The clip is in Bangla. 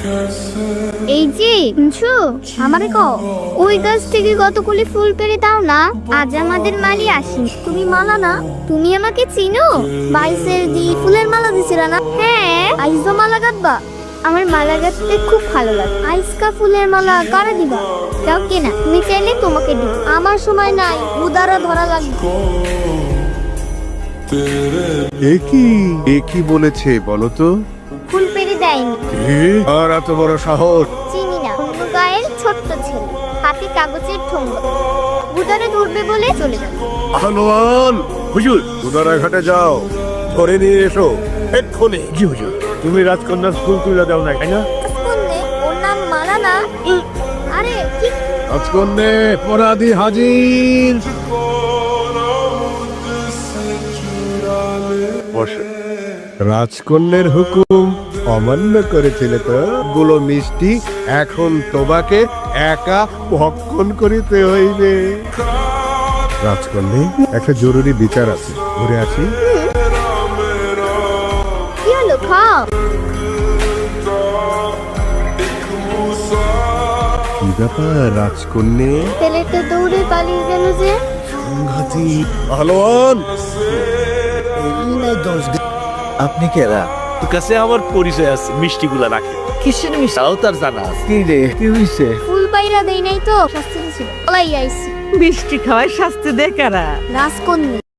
এই যে শুনছো, আমারে কও ওই গাছ থেকে কতগুলি ফুল পেড়ে দাও না, আজ আমাদের মালি আসি। তুমি মালা না, তুমি আমাকে চিনো? বাইসের দি ফুলের মালা দিছিলা না? হ্যাঁ, আইজো মালা গাঁথবা? আমার মালা গাঁথতে খুব ভালো লাগে। আইসকা ফুলের মালা কারা দিবা? যাও কেনা, তুমি চাইলে তোমাকে দিব। আমার সময় নাই, উদারা ধরা লাগবে। একই বলেছে বলো তো? ফুল পেড়ে দেয়নি। আর এত বড় সাহস! চিনি না, অন্য গায়ের ছোট্ট ছেলে, হাতে কাগজের ঠোঙ্গা, উদারে ধরবে বলে চলে যাবে। আহলোয়ান হুজুর, উদারা ঘাটে যাও, ধরে নিয়ে এসো এক্ষুনি। জি হুজুর। তুমি রাজকন্যার ফুল তুলে দাও না, তাই না? শুনলে ওর নাম মালা না? আরে কি রাজকন্যে অপরাধী হাজির। রাজকন্যের হুকুম অমান্য করেছিলে তো, গুলো মিষ্টি এখন তোমাকে একা ভক্ষণ করিতে হইবে। রাজকন্যে, একটা জরুরি বিচার আছে, ঘুরে আসি। কি হলো, খাও। কি ব্যাপার রাজকন্যে? ছেলেটা দৌড়ে পালিয়ে গেল যে। সংঘাতি আহলোয়ান! আপনি কেরা? তোর কাছে আমার পরিচয় আছে, মিষ্টিগুলা রাখে। কিসের মিষ্টি তাও তার জানা আছে। কি রে, কি হইছে? ফুল পাইরা দেই নাই তো, শাস্তি ছিল পলাই আইছি। মিষ্টি খাওয়ায় শাস্তি দেয় কারা? রাজকন্যা